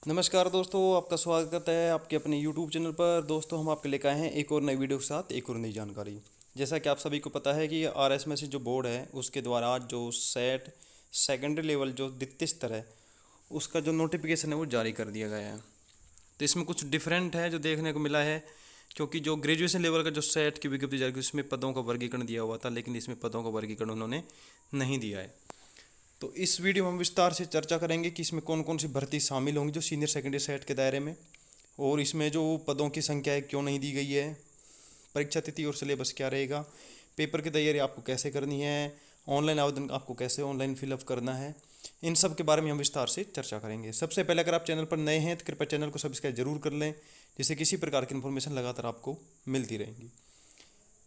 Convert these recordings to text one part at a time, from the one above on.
नमस्कार दोस्तों, आपका स्वागत है आपके अपने यूट्यूब चैनल पर। दोस्तों, हम आपके लेकर आए हैं एक और नई वीडियो के साथ एक और नई जानकारी। जैसा कि आप सभी को पता है कि आरएसएमएस जो बोर्ड है उसके द्वारा जो सेट सेकेंडरी लेवल जो द्वितीय स्तर है उसका जो नोटिफिकेशन है वो जारी कर दिया गया है। तो इसमें कुछ डिफरेंट है जो देखने को मिला है, क्योंकि जो ग्रेजुएशन लेवल का जो सेट की विज्ञप्ति जारी की उसमें पदों का वर्गीकरण दिया हुआ था, लेकिन इसमें पदों का वर्गीकरण उन्होंने नहीं दिया है। तो इस वीडियो में हम विस्तार से चर्चा करेंगे कि इसमें कौन कौन सी भर्ती शामिल होंगी जो सीनियर सेकेंडरी सेट के दायरे में, और इसमें जो पदों की संख्या है क्यों नहीं दी गई है, परीक्षा तिथि और सिलेबस क्या रहेगा, पेपर की तैयारी आपको कैसे करनी है, ऑनलाइन आवेदन आपको कैसे ऑनलाइन फिलअप करना है, इन सब के बारे में हम विस्तार से चर्चा करेंगे। सबसे पहले अगर आप चैनल पर नए हैं तो कृपया चैनल को सब्सक्राइब जरूर कर लें, जिससे किसी प्रकार की इन्फॉर्मेशन लगातार आपको मिलती रहेंगी।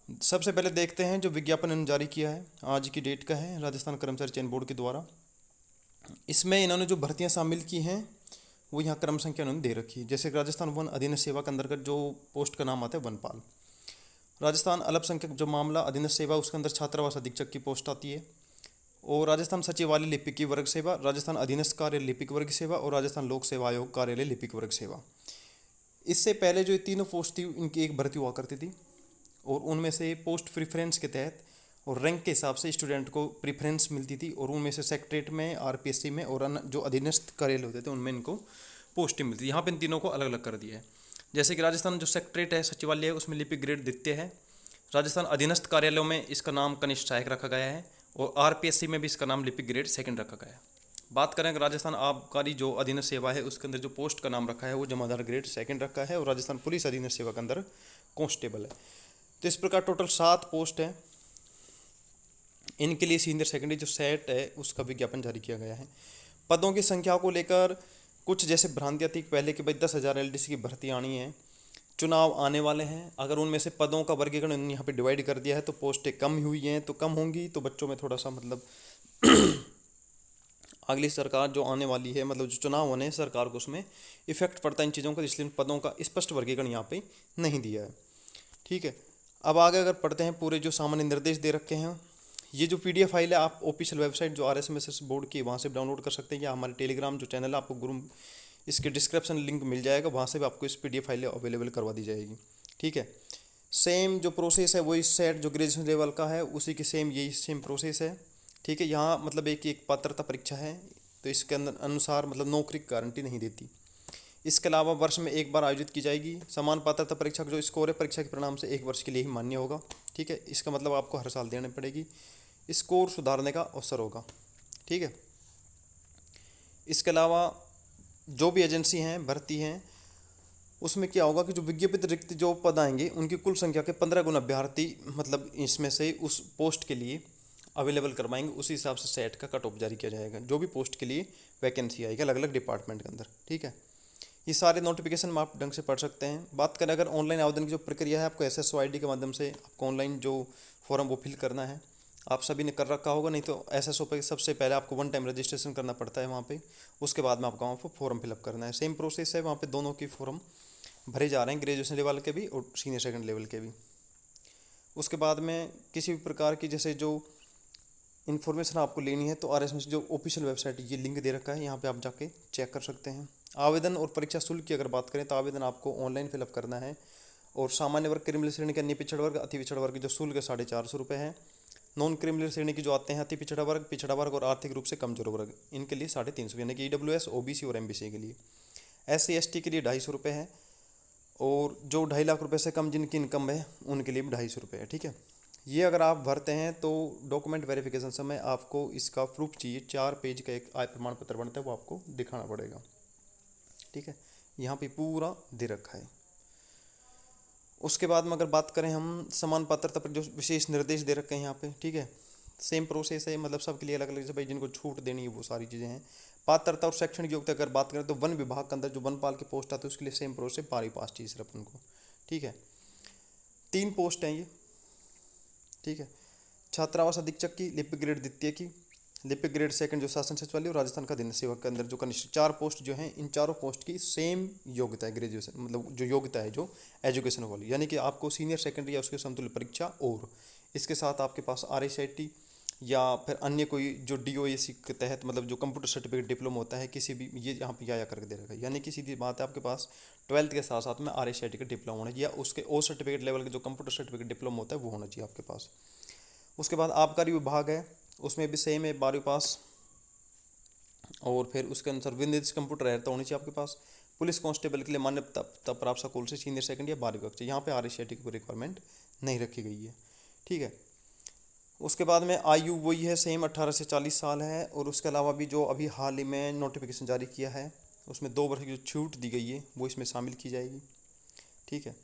सबसे पहले देखते हैं जो विज्ञापन इन्होंने जारी किया है, आज की डेट का है, राजस्थान कर्मचारी चयन बोर्ड के द्वारा। इसमें इन्होंने जो भर्तियां शामिल की हैं वो यहाँ क्रम संख्या उन्होंने दे रखी है। जैसे राजस्थान वन अधीनस्थ सेवा के अंतर्गत जो पोस्ट का नाम आता है वनपाल, राजस्थान अल्पसंख्यक जो मामला अधीनस्थ सेवा उसके अंदर छात्रावास अधीक्षक की पोस्ट आती है, और राजस्थान सचिवालय लिपिक वर्ग सेवा, राजस्थान अधीनस्थ कार्यालय लिपिक वर्ग सेवा और राजस्थान लोक सेवा आयोग कार्यालय लिपिक वर्ग सेवा। इससे पहले जो ये तीनों पोस्ट थी इनकी एक भर्ती हुआ करती थी, और उनमें से पोस्ट प्रिफरेंस के तहत और रैंक के हिसाब से स्टूडेंट को प्रिफरेंस मिलती थी, और उनमें से सेक्रेटरीट में, आरपीएससी में और अन्य जो अधीनस्थ कार्यालय होते थे उनमें इनको पोस्टें मिलती थी। यहाँ पे इन तीनों को अलग अलग कर दिया है। जैसे कि राजस्थान जो सेक्रेटरीट है सचिवालय है उसमें लिपिक ग्रेड द्वितीय है, राजस्थान अधीनस्थ कार्यालयों में इसका नाम कनिष्ठ सहायक रखा गया है, और आरपीएससी में भी इसका नाम लिपिक ग्रेड सेकंड रखा गया है। बात करें राजस्थान आबकारी जो अधीनस्थ सेवा है उसके अंदर जो पोस्ट का नाम रखा है वो जमादार ग्रेड सेकंड रखा है, और राजस्थान पुलिस अधीनस्थ सेवा के अंदर कांस्टेबल है। तो इस प्रकार टोटल 7 पोस्ट हैं। इनके लिए सीनियर सेकेंडरी जो सेट है उसका विज्ञापन जारी किया गया है। पदों की संख्या को लेकर कुछ जैसे भ्रांतियाँ थी पहले कि भाई 10,000 एलडीसी की भर्ती आनी है, चुनाव आने वाले हैं, अगर उनमें से पदों का वर्गीकरण यहाँ पे डिवाइड कर दिया है तो पोस्टें कम हुई हैं तो कम होंगी, तो बच्चों में थोड़ा सा मतलब अगली सरकार जो आने वाली है, मतलब जो चुनाव होने हैं सरकार को, उसमें इफेक्ट पड़ता है इन चीज़ों का, इसलिए पदों का स्पष्ट वर्गीकरण यहाँ पे नहीं दिया है। ठीक है, अब आगे अगर पढ़ते हैं पूरे जो सामान्य निर्देश दे रखे हैं। ये जो पीडीएफ फाइल है आप ऑफिशियल वेबसाइट जो आरएसएमएस बोर्ड की वहाँ से डाउनलोड कर सकते हैं, या हमारे टेलीग्राम जो चैनल है आपको ग्रुप इसके डिस्क्रिप्शन लिंक मिल जाएगा, वहाँ से भी आपको इस पीडीएफ फाइल अवेलेबल करवा दी जाएगी। ठीक है, सेम जो प्रोसेस है वही सेट जो ग्रेजुएशन लेवल का है उसी की सेम यही सेम प्रोसेस है। ठीक है, यहाँ मतलब एक पात्रता परीक्षा है, तो इसके अंदर अनुसार मतलब नौकरी की गारंटी नहीं देती। इसके अलावा वर्ष में एक बार आयोजित की जाएगी। समान पात्रता परीक्षा का जो स्कोर है परीक्षा के परिणाम से 1 वर्ष के लिए ही मान्य होगा। ठीक है, इसका मतलब आपको हर साल देनी पड़ेगी, स्कोर सुधारने का अवसर होगा। ठीक है, इसके अलावा जो भी एजेंसी हैं भर्ती हैं उसमें क्या होगा कि जो विज्ञापित रिक्त जो पद आएंगे उनकी कुल संख्या के 15 गुना अभ्यर्थी मतलब इसमें से उस पोस्ट के लिए अवेलेबल करवाएंगे, उसी हिसाब से सेट का कट ऑफ जारी किया जाएगा जो भी पोस्ट के लिए वैकेंसी आएगी अलग अलग डिपार्टमेंट के अंदर। ठीक है, ये सारे नोटिफिकेशन आप ढंग से पढ़ सकते हैं। बात करें अगर ऑनलाइन आवेदन की जो प्रक्रिया है, आपको SSO ID के माध्यम से आपको ऑनलाइन जो फॉर्म वो फिल करना है। आप सभी ने कर रखा होगा, नहीं तो SSO पे सबसे पहले आपको 1 टाइम रजिस्ट्रेशन करना पड़ता है वहाँ पे, उसके बाद में आपको वहाँ पर फॉर्म फिलअप करना है। सेम प्रोसेस है, वहाँ पे दोनों की फॉर्म भरे जा रहे हैं, ग्रेजुएशन लेवल के भी और सीनियर सेकेंड लेवल के भी। उसके बाद में किसी भी प्रकार की जैसे जो इन्फॉर्मेशन आपको लेनी है तो आरएसएमएस जो ऑफिशियल वेबसाइट ये लिंक दे रखा है, यहाँ पे आप जाके चेक कर सकते हैं। आवेदन और परीक्षा शुल्क की अगर बात करें तो आवेदन आपको ऑनलाइन फिलअप करना है, और सामान्य वर्ग क्रिमिनल श्रेणी के अन्य पिछड़ा वर्ग अति पिछड़ा वर्ग जो शुल्क है 450 रुपये है। नॉन क्रिमिनल श्रेणी की जो आते हैं अति पिछड़ा वर्ग और आर्थिक रूप से कमजोर वर्ग, इनके लिए 350, यानी कि EWS OBC और MBC के लिए। SC ST के लिए 250 रुपये है, और जो 2.5 लाख रुपए से कम जिनकी इनकम है उनके लिए भी 250 रुपये है। ठीक है, ये अगर आप भरते हैं तो डॉक्यूमेंट वेरिफिकेशन समय आपको इसका प्रूफ चाहिए, 4 पेज का एक आय प्रमाण पत्र बनता है वो आपको दिखाना पड़ेगा। ठीक है, यहाँ पे पूरा दे रखा है। उसके बाद में अगर बात करें हम समान पात्रता पर जो विशेष निर्देश दे रखे हैं यहाँ पे, ठीक है, सेम प्रोसेस है, मतलब सबके लिए अलग अलग, जैसे भाई जिनको छूट देनी है वो सारी चीज़ें हैं। पात्रता और शैक्षणिक योग्यता अगर बात करें तो वन विभाग के अंदर जो वनपाल की पोस्ट आती है उसके लिए सेम प्रोसेस 12वीं पास चाहिए सिर्फ उनको। ठीक है, 3 पोस्ट हैं ये। ठीक है, छात्रावास अधीक्षक की, लिपिक ग्रेड द्वितीय की, लिपिक ग्रेड सेकंड जो शासन सचिवालय और राजस्थान का दिन सेवक के अंदर जो कनिष्ठ 4 पोस्ट जो हैं, इन चारों पोस्ट की सेम योग्यता है, ग्रेजुएशन मतलब जो योग्यता है जो एजुकेशन वाली, यानी कि आपको सीनियर सेकेंडरी या उसके समतुल्य परीक्षा और इसके साथ आपके पास RSIT या फिर अन्य कोई जो DOAC के तहत मतलब जो कंप्यूटर सर्टिफिकेट डिप्लोमा होता है किसी भी, ये यहाँ पे या करके दे रखा है। यानी कि सीधी बात है, आपके पास 12th के साथ साथ में RICIT का डिप्लोमा होना चाहिए, या उसके और सर्टिफिकेट लेवल के जो कंप्यूटर सर्टिफिकेट डिप्लोमा होता है वो होना चाहिए आपके पास। उसके बाद आबकारी विभाग है, उसमें भी सेम है 12वीं पास, और फिर उसके अनुसार विनिर्देश कंप्यूटर रहता होनी चाहिए आपके पास। पुलिस कांस्टेबल के लिए मान्यता प्राप्त स्कूल से सीनियर सेकंड या 12वीं कक्षा, यहाँ पे RICIT की रिक्वायरमेंट नहीं रखी गई है, ठीक है। उसके बाद में आयु वही है सेम 18 से 40 साल है। और उसके अलावा भी जो अभी हाल ही में नोटिफिकेशन जारी किया है उसमें 2 वर्ष की जो छूट दी गई है वो इसमें शामिल की जाएगी, ठीक है।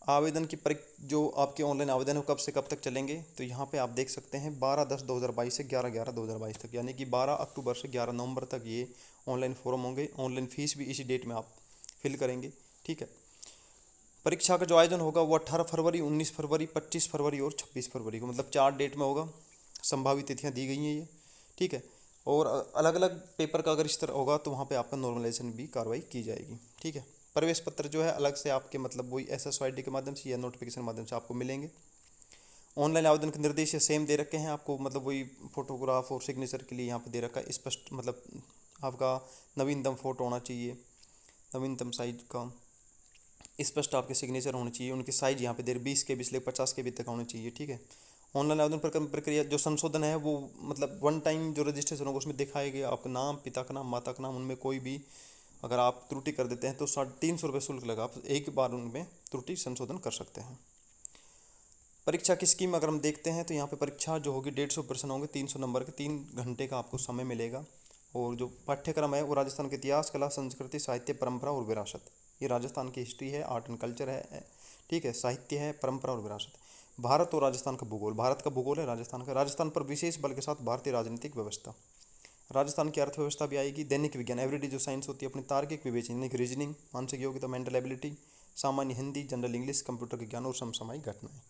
आवेदन की जो आपके ऑनलाइन आवेदन है कब से कब तक चलेंगे, तो यहाँ पे आप देख सकते हैं 12/10/2022 से 11/11/2022 तक, यानी कि 12 अक्टूबर से 11 नवंबर तक ये ऑनलाइन फॉर्म होंगे। ऑनलाइन फीस भी इसी डेट में आप फिल करेंगे, ठीक है। परीक्षा का जो आयोजन होगा वो 18 फरवरी, 19 फरवरी, 25 फरवरी और 26 फरवरी को, मतलब 4 डेट में होगा। संभावित तिथियाँ दी गई हैं ये, ठीक है। और अलग अलग पेपर का अगर इस तरह होगा तो वहाँ पे आपका नॉर्मलाइजेशन भी कार्रवाई की जाएगी, ठीक है। प्रवेश पत्र जो है अलग से आपके मतलब वही SSID के माध्यम से या नोटिफिकेशन के माध्यम से आपको मिलेंगे। ऑनलाइन आवेदन के निर्देश सेम दे रखे हैं आपको, मतलब वही फोटोग्राफ और सिग्नेचर के लिए यहाँ पे दे रखा है स्पष्ट, मतलब आपका नवीनतम फोटो होना चाहिए, नवीनतम साइज का स्पष्ट आपके सिग्नेचर होने चाहिए। उनकी साइज यहाँ पे दे 20 KB से 50 KB तक होनी चाहिए, ठीक है। ऑनलाइन आवेदन प्रक्रिया जो संशोधन है वो मतलब वन टाइम जो रजिस्ट्रेशन होगा उसमें दिखाया गया आपका नाम, पिता का नाम, माता का नाम, उनमें कोई भी अगर आप त्रुटि कर देते हैं तो 350 रुपये शुल्क लगा, आप एक बार उनमें त्रुटि संशोधन कर सकते हैं। परीक्षा की स्कीम अगर हम देखते हैं तो यहाँ पे परीक्षा जो होगी 150 प्रश्न होंगे, 300 नंबर के, 3 घंटे का आपको समय मिलेगा। और जो पाठ्यक्रम है वो राजस्थान के इतिहास, कला, संस्कृति, साहित्य, परंपरा और विरासत, ये राजस्थान की हिस्ट्री है, आर्ट एंड कल्चर है, ठीक है, साहित्य है, परंपरा और विरासत। भारत और राजस्थान का भूगोल, भारत का भूगोल है राजस्थान का, राजस्थान पर विशेष बल के साथ भारतीय राजनीतिक व्यवस्था, राजस्थान की अर्थव्यवस्था भी आएगी। दैनिक विज्ञान, एवरीडे जो साइंस होती है अपनी तार्किक विवेचन यानी कि रीजनिंग, मानसिक योग्यता, मेंटल एबिलिटी, सामान्य हिंदी, जनरल इंग्लिश, कंप्यूटर के ज्ञान और समसामयिक घटनाएं,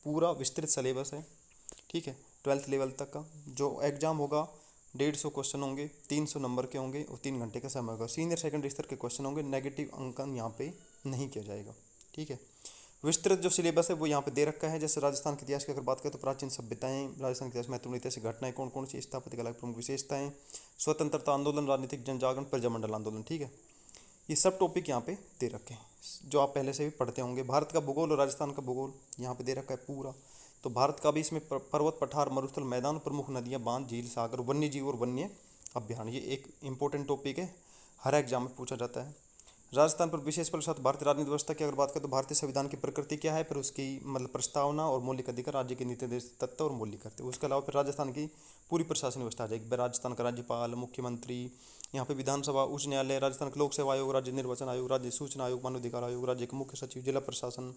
पूरा विस्तृत सिलेबस है, ठीक है। 12th लेवल तक का जो एग्जाम होगा 150 क्वेश्चन होंगे, 300 नंबर के होंगे और 3 घंटे का समय होगा। सीनियर सेकेंडरी स्तर के क्वेश्चन होंगे, नेगेटिव अंकन यहाँ पे नहीं किया जाएगा, ठीक है। विस्तृत जो सिलेबस है वो यहाँ पे दे रखा है। जैसे राजस्थान के इतिहास की अगर बात करें तो प्राचीन सभ्यताएं, राजस्थान के इतिहास महत्वपूर्ण ऐतिहासिक घटनाएं कौन कौन सी, स्थापत्य कला की प्रमुख विशेषताएं, स्वतंत्रता आंदोलन, राजनीतिक जनजागरण, प्रजामंडल आंदोलन, ठीक है। ये सब टॉपिक यहाँ पे दे रखे हैं जो आप पहले से भी पढ़ते होंगे। भारत का भूगोल और राजस्थान का भूगोल यहाँ पे दे रखा है पूरा। तो भारत का भी इसमें पर्वत, पठार, मरुस्थल, मैदान, प्रमुख नदियाँ, बांध, झील, सागर, वन्य जीव और वन्य अभ्यारण्य, ये एक इंपॉर्टेंट टॉपिक है, हर एग्जाम में पूछा जाता है। राजस्थान पर विशेष बल के साथ भारतीय राजनीति व्यवस्था की अगर बात करें तो भारतीय संविधान की प्रकृति क्या है, फिर उसकी मतलब प्रस्तावना और मौलिक अधिकार, राज्य के नीति निर्देश तत्व और मौलिक कर्तव्य। उसके अलावा फिर राजस्थान की पूरी प्रशासनिक व्यवस्था आ जाएगी, राजस्थान का राज्यपाल, मुख्यमंत्री, यहाँ पे विधानसभा, उच्च न्यायालय, राजस्थान का लोक सेवा आयोग, राज्य निर्वाचन आयोग, राज्य सूचना आयोग, मानवाधिकार आयोग, राज्य के मुख्य सचिव, जिला प्रशासन,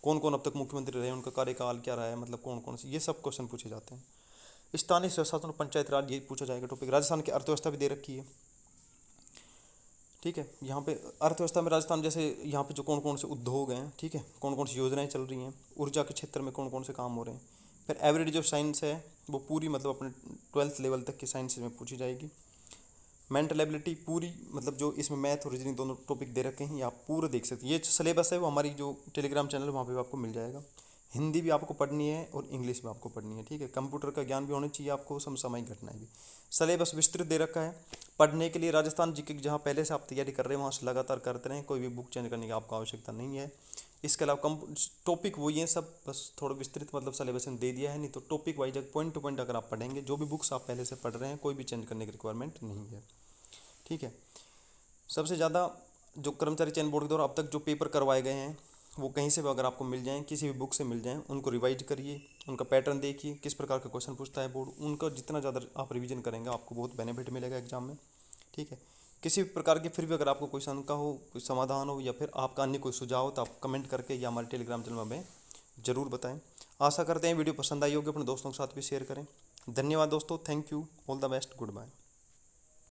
कौन कौन अब तक मुख्यमंत्री रहे, उनका कार्यकाल क्या रहा है, मतलब कौन कौन से, ये सब क्वेश्चन पूछे जाते हैं। स्थानीय स्वशासन और पंचायत राज, ये पूछा जाएगा टॉपिक। राजस्थान की अर्थव्यवस्था भी दे रखी है, ठीक है। यहाँ पे अर्थव्यवस्था में राजस्थान जैसे यहाँ पे जो कौन कौन से उद्योग हैं, ठीक है, कौन कौन सी योजनाएं चल रही हैं, ऊर्जा के क्षेत्र में कौन कौन से काम हो रहे हैं। फिर एवरेज जो साइंस है वो पूरी मतलब अपने 12th लेवल तक की साइंस में पूछी जाएगी। मेंटल एबिलिटी पूरी, मतलब जो इसमें मैथ और रीजनिंग दोनों टॉपिक दे रखे हैं, ये आप पूरा देख सकते हैं। ये सिलेबस है वो हमारी जो टेलीग्राम चैनल है वहाँ पे आपको मिल जाएगा। हिंदी भी आपको पढ़नी है और इंग्लिश भी आपको पढ़नी है, ठीक है। कंप्यूटर का ज्ञान भी होना चाहिए आपको, समसामयिक घटनाएं भी। सिलेबस विस्तृत दे रखा है पढ़ने के लिए। राजस्थान जी के जहाँ पहले से आप तैयारी कर रहे हैं वहाँ से लगातार करते रहें, कोई भी बुक चेंज करने की आपको आवश्यकता नहीं है। इसके अलावा कम टॉपिक वही हैं सब, बस थोड़ा विस्तृत मतलब सिलेबस में दे दिया है, नहीं तो topic wise point two point अगर आप पढ़ेंगे, जो भी बुक्स आप पहले से पढ़ रहे हैं कोई भी चेंज करने की रिक्वायरमेंट नहीं है, ठीक है। सबसे ज़्यादा जो कर्मचारी चयन बोर्ड के द्वारा अब तक जो पेपर करवाए गए हैं वो कहीं से भी अगर आपको मिल जाएं, किसी भी बुक से मिल जाएं, उनको रिवाइज करिए, उनका पैटर्न देखिए, किस प्रकार का क्वेश्चन पूछता है बोर्ड, उनका जितना ज़्यादा आप रिवीजन करेंगे आपको बहुत बेनिफिट मिलेगा एग्जाम में, ठीक है। किसी भी प्रकार की फिर भी अगर आपको कोई शंका हो, कोई समाधान हो या फिर आपका अन्य कोई सुझाव हो तो आप कमेंट करके या हमारे टेलीग्राम चैनल में हमें ज़रूर बताएं। आशा करते हैं वीडियो पसंद आई होगी, अपने दोस्तों के साथ भी शेयर करें। धन्यवाद दोस्तों, thank you, all the best, good bye.